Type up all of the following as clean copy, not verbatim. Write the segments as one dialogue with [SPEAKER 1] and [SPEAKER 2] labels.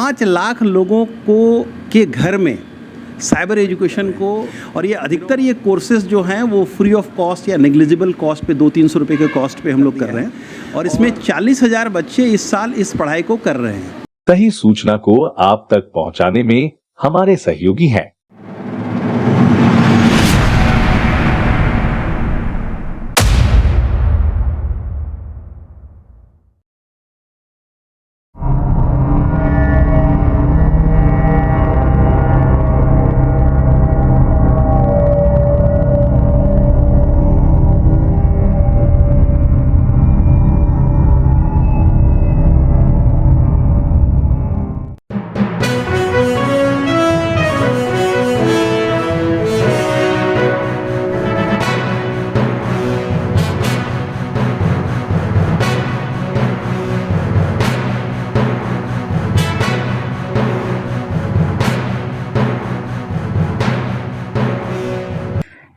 [SPEAKER 1] 5 लाख लोगों को के घर में साइबर एजुकेशन को, और ये अधिकतर ये कोर्सेज जो हैं वो फ्री ऑफ कॉस्ट या नेग्लिजिबल कॉस्ट पे 200-300 रुपये के कॉस्ट पे हम लोग कर रहे हैं, और इसमें 40,000 बच्चे इस साल इस पढ़ाई को कर रहे हैं।
[SPEAKER 2] सही सूचना को आप तक पहुंचाने में हमारे सहयोगी हैं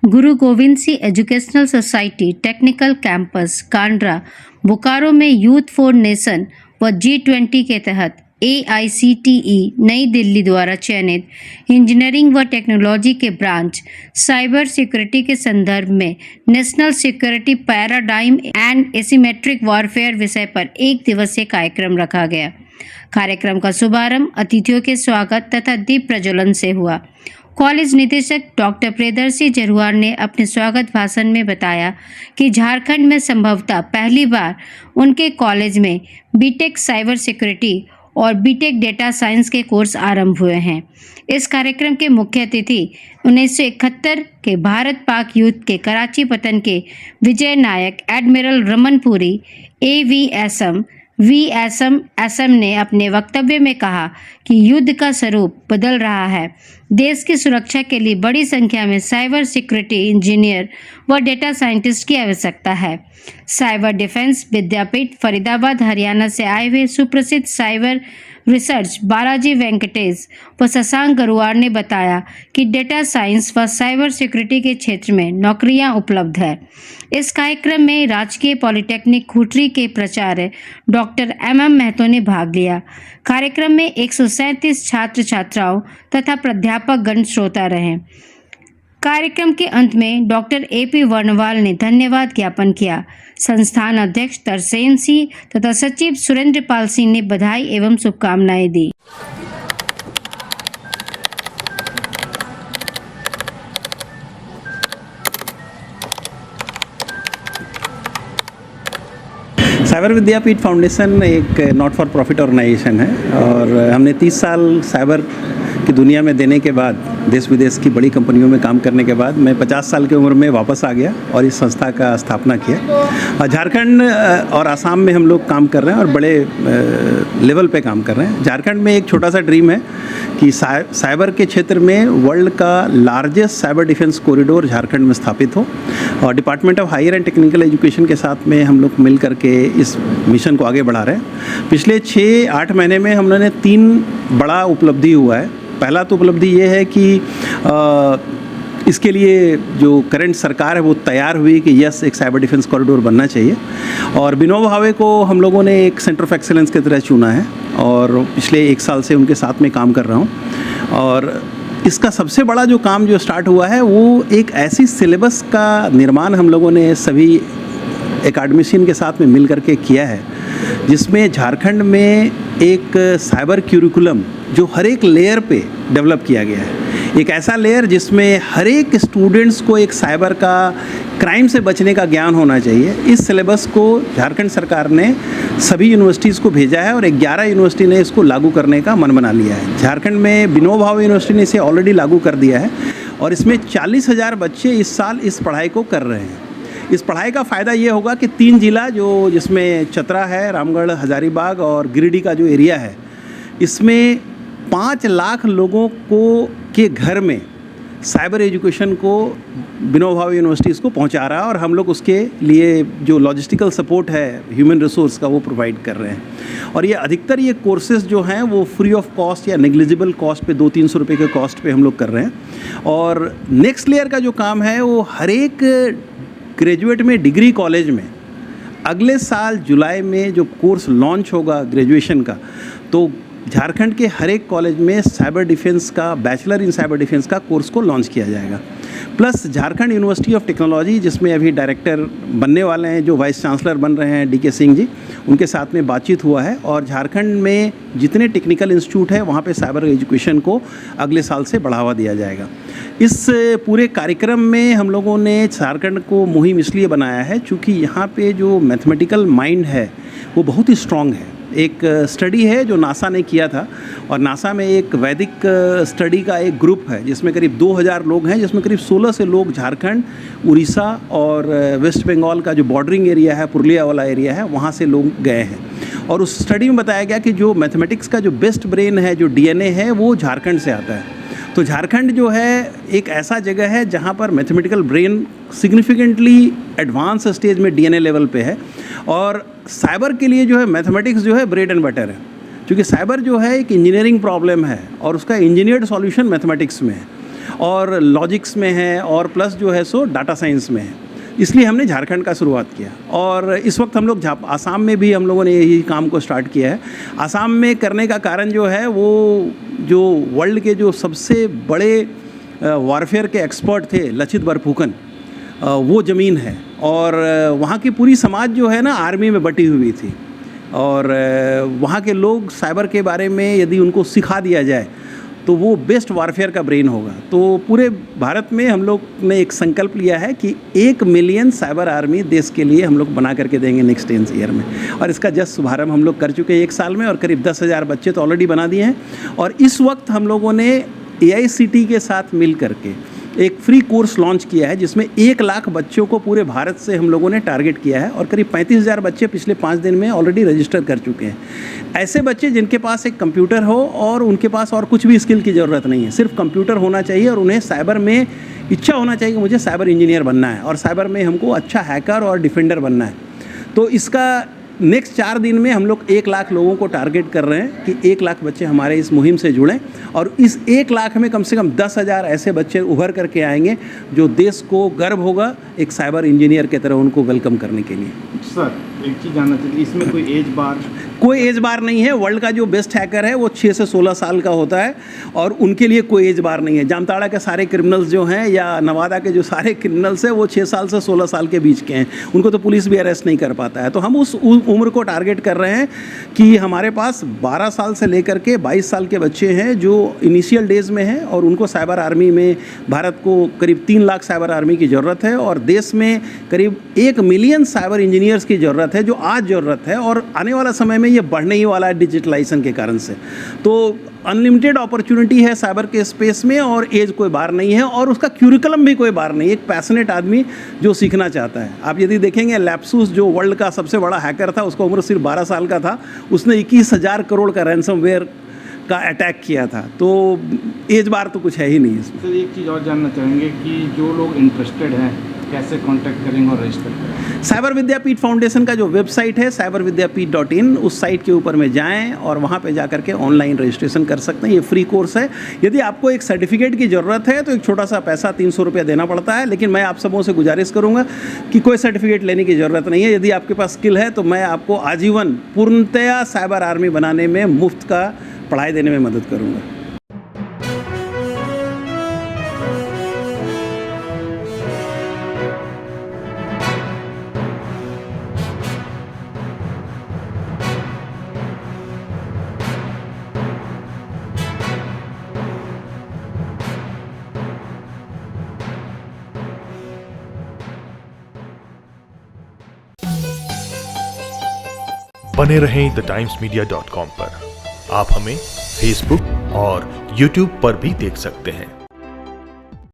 [SPEAKER 3] गुरु Govind Singh educational society technical campus Kandra Bokaro में यूथ फॉर नेशन व G20 के तहत AICTE नई दिल्ली द्वारा चयनित इंजीनियरिंग व टेक्नोलॉजी के ब्रांच साइबर सिक्योरिटी के संदर्भ में national security paradigm and asymmetric warfare विषय पर एक दिवसीय कार्यक्रम रखा गया। कार्यक्रम का शुभारंभ अतिथियों के स्वागत तथा दीप प्रज्वलन से हुआ। कॉलेज निदेशक डॉक्टर प्रियदर्शी जरवार ने अपने स्वागत भाषण में बताया कि झारखंड में संभवतः पहली बार उनके कॉलेज में बीटेक साइबर सिक्योरिटी और बीटेक डेटा साइंस के कोर्स आरंभ हुए हैं। इस कार्यक्रम के मुख्य अतिथि 1971 के भारत पाक युद्ध के कराची पतन के विजय नायक एडमिरल रमनपुरी वीएसएम ने अपने वक्तव्य में कहा कि युद्ध का स्वरूप बदल रहा है। देश की सुरक्षा के लिए बड़ी संख्या में साइबर सिक्योरिटी इंजीनियर व डेटा साइंटिस्ट की आवश्यकता है। साइबर डिफेंस विद्यापीठ फरीदाबाद हरियाणा से आए हुए सुप्रसिद्ध साइबर रिसर्च बालाजी वेंकटेश व शशांक गरुवार ने बताया कि डेटा साइंस व साइबर सिक्योरिटी के क्षेत्र में नौकरियां उपलब्ध है। इस कार्यक्रम में राजकीय पॉलिटेक्निक खूंटी के प्राचार्य डॉक्टर MM महतो ने भाग लिया। कार्यक्रम में 137 छात्र छात्राओं तथा प्राध्यापक गण श्रोता रहे। कार्यक्रम के अंत में डॉक्टर AP वर्णवाल ने धन्यवाद ज्ञापन किया। संस्थान अध्यक्ष तरसेन सिंह तथा सचिव सुरेंद्र पाल सिंह ने बधाई एवं शुभकामनाएं दी।
[SPEAKER 1] साइबर विद्यापीठ फाउंडेशन एक नॉट फॉर प्रॉफिट ऑर्गेनाइजेशन है, और हमने 30 साल साइबर की दुनिया में देने के बाद, देश विदेश की बड़ी कंपनियों में काम करने के बाद मैं 50 साल की उम्र में वापस आ गया और इस संस्था का स्थापना किया। झारखंड और आसाम में हम लोग काम कर रहे हैं और बड़े लेवल पे काम कर रहे हैं। झारखंड में एक छोटा सा ड्रीम है कि साइबर के क्षेत्र में वर्ल्ड का largest cyber defence corridor Jharkhand में स्थापित हो, और department of higher and technical education के साथ में हम लोग मिल करके इस मिशन को आगे बढ़ा रहे हैं। पिछले 6-8 महीने में हमने 3 बड़ा उपलब्धि हुआ है। पहला तो उपलब्धि ये है कि इसके लिए जो करंट सरकार है वो तैयार हुई कि यस, एक साइबर डिफेंस कॉरिडोर बनना चाहिए, और विनोबा भावे को हम लोगों ने एक सेंटर ऑफ एक्सीलेंस की तरह चुना है, और पिछले 1 साल से उनके साथ में काम कर रहा हूँ। और इसका सबसे बड़ा जो काम जो स्टार्ट हुआ है वो एक ऐसी सिलेबस का निर्माण हम लोगों ने सभी एकेडमिशियन के साथ में मिल करके किया है, जिसमें झारखंड में एक साइबर क्यूरिकुलम जो हर एक लेयर पे डेवलप किया गया है। एक ऐसा लेयर जिसमें हर एक स्टूडेंट्स को एक साइबर का क्राइम से बचने का ज्ञान होना चाहिए। इस सिलेबस को झारखंड सरकार ने सभी यूनिवर्सिटीज़ को भेजा है, और 11 यूनिवर्सिटी ने इसको लागू करने का मन बना लिया है। झारखंड में विनोबा भावे यूनिवर्सिटी ने इसे ऑलरेडी लागू कर दिया है, और इसमें 40,000 बच्चे इस साल इस पढ़ाई को कर रहे हैं। इस पढ़ाई का फ़ायदा ये होगा कि 3 जिला जिसमें चतरा है, रामगढ़, हजारीबाग और गिरिडीह का जो एरिया है, इसमें 5 लाख लोगों के घर में साइबर एजुकेशन को विनोबा भावे यूनिवर्सिटी इसको पहुंचा रहा है, और हम लोग उसके लिए जो लॉजिस्टिकल सपोर्ट है ह्यूमन रिसोर्स का वो प्रोवाइड कर रहे हैं। और ये अधिकतर ये कोर्सेज जो हैं वो फ्री ऑफ कॉस्ट या नेग्लिजिबल कॉस्ट पे 200-300 रुपये के कॉस्ट पे हम लोग कर रहे हैं। और नेक्स्ट लेयर का जो काम है वो हर एक ग्रेजुएट में डिग्री कॉलेज में अगले साल जुलाई में जो कोर्स लॉन्च होगा ग्रेजुएशन का, तो झारखंड के हर एक कॉलेज में साइबर डिफेंस का बैचलर इन साइबर डिफेंस का कोर्स को लॉन्च किया जाएगा। Plus Jharkhand university of technology, जिसमें अभी डायरेक्टर बनने वाले हैं, जो वाइस चांसलर बन रहे हैं DK सिंह जी, उनके साथ में बातचीत हुआ है और झारखंड में जितने टेक्निकल इंस्टीट्यूट है वहाँ पे साइबर एजुकेशन को अगले साल से बढ़ावा दिया जाएगा। इस पूरे कार्यक्रम में हम लोगों ने झारखंड को मुहिम इसलिए बनाया है क्योंकि यहाँ पे जो मैथमेटिकल माइंड है वो बहुत ही स्ट्रॉन्ग है। एक स्टडी है जो नासा ने किया था और नासा में एक वैदिक स्टडी का एक ग्रुप है जिसमें करीब 2000 लोग हैं, जिसमें करीब 16 से लोग झारखंड, उड़ीसा और वेस्ट बंगाल का जो बॉर्डरिंग एरिया है, पुरुलिया वाला एरिया है, वहाँ से लोग गए हैं। और उस स्टडी में बताया गया कि जो मैथमेटिक्स का जो बेस्ट ब्रेन है, जो DNA है, वो झारखंड से आता है। तो झारखंड जो है एक ऐसा जगह है जहाँ पर mathematical brain significantly advance stage में DNA लेवल पे है और साइबर के लिए जो है मैथमेटिक्स जो है ब्रेड एंड बटर है, क्योंकि साइबर जो है एक इंजीनियरिंग प्रॉब्लम है और उसका इंजीनियर्ड सॉल्यूशन मैथमेटिक्स में है और लॉजिक्स में है और प्लस जो है सो डाटा साइंस में है। इसलिए हमने झारखंड का शुरुआत किया और इस वक्त हम लोग आसाम में भी हम लोगों ने यही काम को स्टार्ट किया है। आसाम में करने का कारण जो है वो जो वर्ल्ड के जो सबसे बड़े वॉरफेयर के एक्सपर्ट थे, लचित बरफुकन, वो ज़मीन है और वहाँ की पूरी समाज जो है ना आर्मी में बटी हुई थी और वहाँ के लोग साइबर के बारे में यदि उनको सिखा दिया जाए तो वो बेस्ट वॉरफेयर का ब्रेन होगा। तो पूरे भारत में हम लोग ने एक संकल्प लिया है कि 1 मिलियन साइबर आर्मी देश के लिए हम लोग बना करके देंगे नेक्स्ट 10 ईयर में और इसका जस्ट शुभारंभ हम लोग कर चुके हैं 1 साल में और करीब 10,000 बच्चे तो ऑलरेडी बना दिए हैं। और इस वक्त हम लोगों ने AICTE के साथ मिल करके एक फ्री कोर्स लॉन्च किया है जिसमें 1 लाख बच्चों को पूरे भारत से हम लोगों ने टारगेट किया है और करीब 35,000 बच्चे पिछले 5 दिन में ऑलरेडी रजिस्टर कर चुके हैं। ऐसे बच्चे जिनके पास एक कंप्यूटर हो और उनके पास और कुछ भी स्किल की ज़रूरत नहीं है, सिर्फ कंप्यूटर होना चाहिए और उन्हें साइबर में इच्छा होना चाहिए कि मुझे साइबर इंजीनियर बनना है और साइबर में हमको अच्छा हैकर और डिफेंडर बनना है। तो इसका नेक्स्ट 4 दिन में हम लोग 1 लाख लोगों को टारगेट कर रहे हैं कि 1 लाख बच्चे हमारे इस मुहिम से जुड़ें और इस 1 लाख में कम से कम 10,000 ऐसे बच्चे उभर करके आएंगे जो देश को गर्व होगा एक साइबर इंजीनियर की तरह उनको वेलकम करने के लिए।
[SPEAKER 4] सर एक चीज़ जानना चाहिए, इसमें कोई एज बार?
[SPEAKER 1] कोई एज बार नहीं है। वर्ल्ड का जो बेस्ट हैकर है वो 6 से 16 साल का होता है और उनके लिए कोई एज बार नहीं है। जामताड़ा के सारे क्रिमिनल्स जो हैं या नवादा के जो सारे क्रिमिनल्स हैं वो 6 साल से 16 साल के बीच के हैं, उनको तो पुलिस भी अरेस्ट नहीं कर पाता है। तो हम उस उम्र को टारगेट कर रहे हैं कि हमारे पास 12 साल से लेकर के 22 साल के बच्चे हैं जो इनिशियल डेज में हैं और उनको साइबर आर्मी में भारत को करीब 3 लाख साइबर आर्मी की ज़रूरत है और देश में करीब 1 मिलियन साइबर इंजीनियर्स की ज़रूरत है जो आज ज़रूरत है और आने वाला समय में ये बढ़ने ही वाला है डिजिटलाइजेशन के कारण से। तो अनलिमिटेड अपॉर्चुनिटी है साइबर के स्पेस में और एज कोई बार नहीं है और उसका क्यूरिकुलम भी कोई बार नहीं। एक पैशनेट आदमी जो सीखना चाहता है, आप यदि देखेंगे लैप्सूस जो वर्ल्ड का सबसे बड़ा हैकर था उसका उम्र सिर्फ 12 साल का था, उसने 21,000 करोड़ का रैंसमवेयर का अटैक किया था। तो एज बार तो कुछ है ही नहीं इसमें।
[SPEAKER 4] सर एक चीज़ और जानना चाहेंगे कि जो लोग इंटरेस्टेड हैं कैसे कांटेक्ट करेंगे और रजिस्टर करेंगे?
[SPEAKER 1] साइबर विद्यापीठ फाउंडेशन का जो वेबसाइट है cybervidyapeeth.in, उस साइट के ऊपर में जाएं और वहां पे जाकर के ऑनलाइन रजिस्ट्रेशन कर सकते हैं। ये फ्री कोर्स है। यदि आपको एक सर्टिफिकेट की ज़रूरत है तो एक छोटा सा पैसा 300 रुपया देना पड़ता है, लेकिन मैं आप सबों से गुजारिश करूँगा कि कोई सर्टिफिकेट लेने की ज़रूरत नहीं है। यदि आपके पास स्किल है तो मैं आपको आजीवन पूर्णतया साइबर आर्मी बनाने में मुफ्त का पढ़ाई देने में मदद करूँगा।
[SPEAKER 5] बने रहें thetimesmedia.com पर। आप हमें फेसबुक और यूट्यूब पर भी देख सकते हैं।